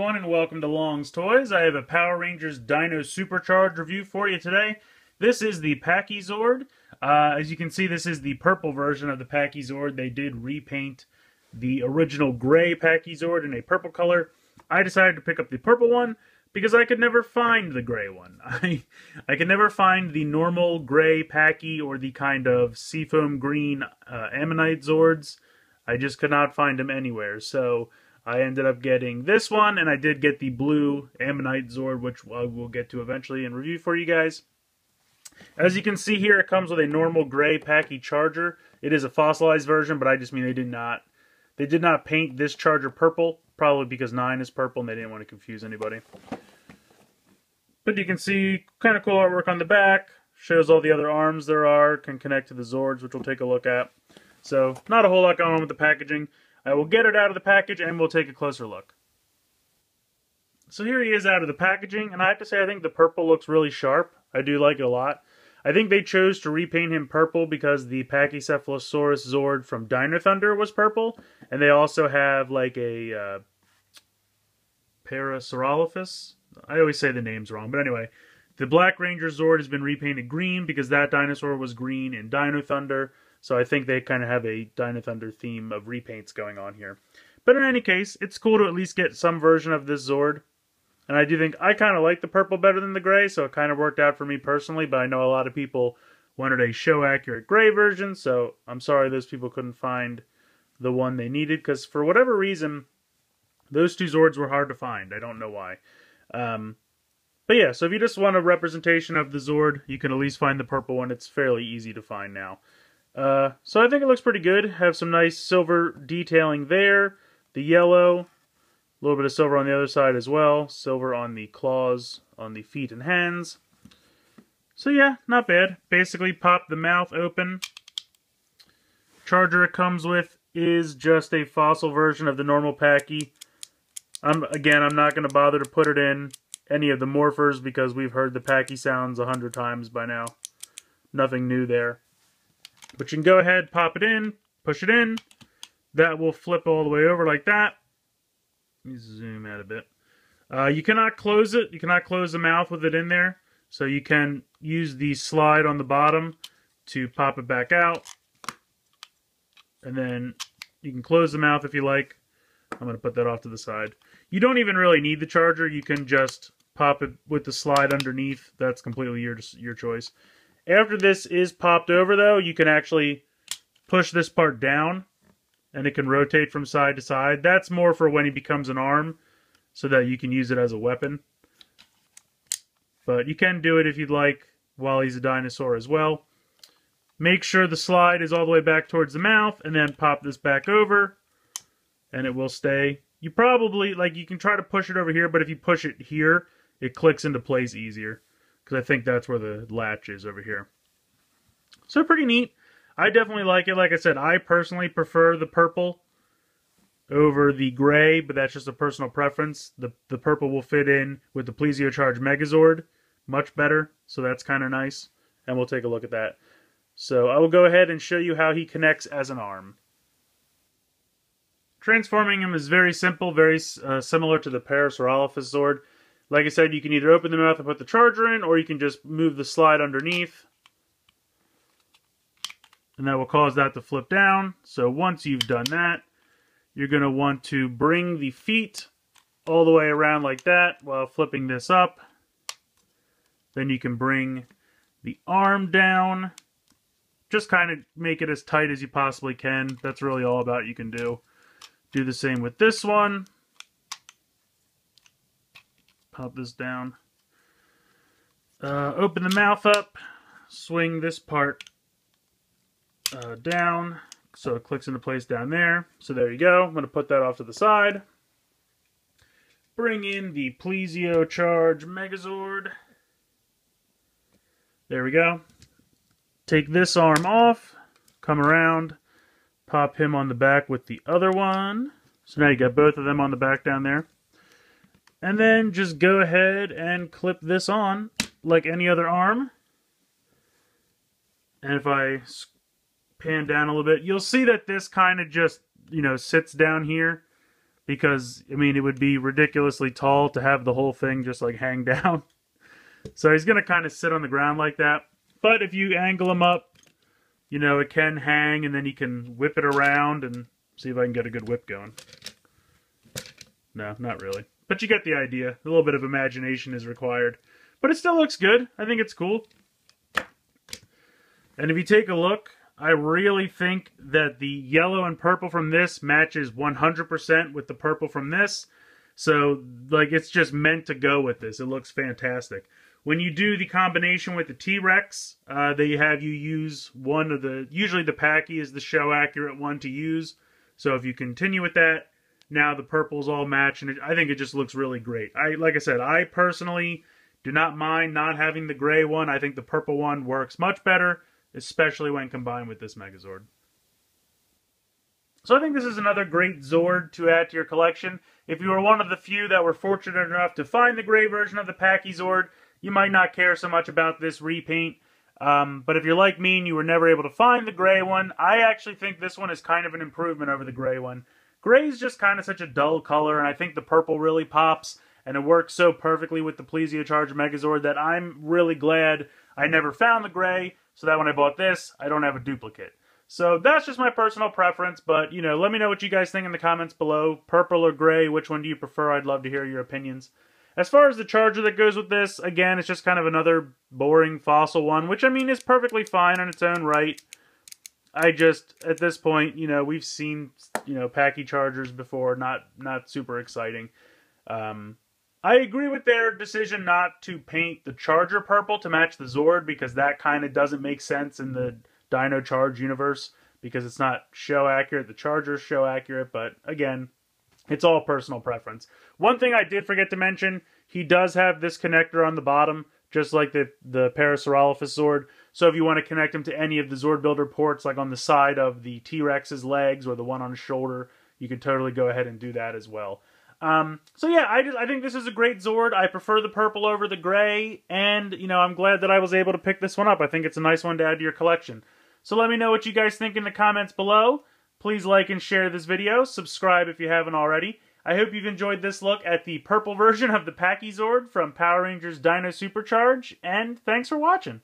everyone, and welcome to Long's Toys. I have a Power Rangers Dino SuperCharge review for you today. This is the Pachy Zord. As you can see, this is the purple version of the Pachy Zord. They did repaint the original gray Pachy Zord in a purple color. I decided to pick up the purple one because I could never find the gray one. I could never find the normal gray Pachy or the kind of seafoam green ammonite Zords. I just could not find them anywhere, so I ended up getting this one, and I did get the blue Ammonite Zord, which I will get to eventually and review for you guys. As you can see here, it comes with a normal gray Pachy charger. It is a fossilized version, but I just mean they did not paint this charger purple, probably because 9 is purple and they didn't want to confuse anybody. But you can see kind of cool artwork on the back, shows all the other arms there are, can connect to the Zords, which we'll take a look at. So, not a whole lot going on with the packaging. I will get it out of the package and we'll take a closer look. So here he is out of the packaging, and I have to say I think the purple looks really sharp. I do like it a lot. I think they chose to repaint him purple because the Pachycephalosaurus Zord from Dino Thunder was purple, and they also have like a Parasaurolophus. I always say the names wrong, but anyway. The Black Ranger Zord has been repainted green because that dinosaur was green in Dino Thunder. So I think they kind of have a Dino Thunder theme of repaints going on here. But in any case, it's cool to at least get some version of this Zord. And I do think I kind of like the purple better than the gray, so it kind of worked out for me personally. But I know a lot of people wanted a show-accurate gray version, so I'm sorry those people couldn't find the one they needed. Because for whatever reason, those two Zords were hard to find. I don't know why. But yeah, so if you just want a representation of the Zord, you can at least find the purple one. It's fairly easy to find now. So I think it looks pretty good. Have some nice silver detailing there. The yellow, a little bit of silver on the other side as well. Silver on the claws, on the feet and hands. So yeah, not bad. Basically pop the mouth open. Charger it comes with is just a fossil version of the normal Pachy. Again, I'm not going to bother to put it in any of the morphers because we've heard the Pachy sounds 100 times by now. Nothing new there. But you can go ahead, pop it in, push it in. That will flip all the way over like that. Let me zoom out a bit. You cannot close it. You cannot close the mouth with it in there. So you can use the slide on the bottom to pop it back out. And then you can close the mouth if you like. I'm going to put that off to the side. You don't even really need the charger. You can just pop it with the slide underneath. That's completely your choice. After this is popped over, though, you can actually push this part down, and it can rotate from side to side. That's more for when he becomes an arm, so that you can use it as a weapon. But you can do it if you'd like while he's a dinosaur as well. Make sure the slide is all the way back towards the mouth, and then pop this back over, and it will stay. You probably, you can try to push it over here, but if you push it here, it clicks into place easier. Because I think that's where the latch is over here. So pretty neat. I definitely like it. Like I said, I personally prefer the purple over the gray, but that's just a personal preference. The purple will fit in with the SuperCharge Megazord much better, so that's kind of nice. And we'll take a look at that. So I will go ahead and show you how he connects as an arm. Transforming him is very simple, very similar to the Parasaurolophus Zord. Like I said, you can either open the mouth and put the charger in, or you can just move the slide underneath. And that will cause that to flip down. So once you've done that, you're going to want to bring the feet all the way around like that while flipping this up. Then you can bring the arm down. Just kind of make it as tight as you possibly can. That's really all about you can do. Do the same with this one. Pop this down. Open the mouth up. Swing this part down so it clicks into place down there. So there you go. I'm going to put that off to the side. Bring in the SuperCharge Megazord. There we go. Take this arm off. Come around. Pop him on the back with the other one. So now you got both of them on the back down there. And then just go ahead and clip this on like any other arm. And if I pan down a little bit, you'll see that this kind of just, sits down here. because, I mean, it would be ridiculously tall to have the whole thing just like hang down. So he's going to kind of sit on the ground like that. But if you angle him up, you know, it can hang, and then you can whip it around and see if I can get a good whip going. No, not really. But you get the idea. A little bit of imagination is required. But it still looks good. I think it's cool. And if you take a look, I really think that the yellow and purple from this matches 100% with the purple from this. So, like, it's just meant to go with this. It looks fantastic. When you do the combination with the T-Rex, they have you use one of the... Usually the Pachy is the show-accurate one to use. So if you continue with that, now the purples all match, and I think it just looks really great. Like I said, I personally do not mind not having the gray one. I think the purple one works much better, especially when combined with this Megazord. So I think this is another great Zord to add to your collection. If you were one of the few that were fortunate enough to find the gray version of the Pachy Zord, you might not care so much about this repaint. But if you're like me and you were never able to find the gray one, I actually think this one is kind of an improvement over the gray one. Gray is just kind of such a dull color, and I think the purple really pops, and it works so perfectly with the SuperCharge Megazord that I'm really glad I never found the gray, so that when I bought this, I don't have a duplicate. So that's just my personal preference, but, you know, let me know what you guys think in the comments below. Purple or gray, which one do you prefer? I'd love to hear your opinions. As far as the charger that goes with this, again, it's just kind of another boring fossil one, which, I mean, is perfectly fine on its own right. I just, at this point, you know, we've seen, you know, Pachy chargers before, not super exciting. I agree with their decision not to paint the charger purple to match the Zord, because that kind of doesn't make sense in the Dino Charge universe, because it's not show accurate. The charger's show accurate, but again, it's all personal preference. One thing I did forget to mention, he does have this connector on the bottom, just like the Parasaurolophus Zord. So if you want to connect him to any of the Zord Builder ports, like on the side of the T-Rex's legs or the one on his shoulder, you can totally go ahead and do that as well. So yeah, I think this is a great Zord. I prefer the purple over the gray, and, you know, I'm glad that I was able to pick this one up. I think it's a nice one to add to your collection. So let me know what you guys think in the comments below. Please like and share this video. Subscribe if you haven't already. I hope you've enjoyed this look at the purple version of the Pachy Zord from Power Rangers Dino SuperCharge, and thanks for watching.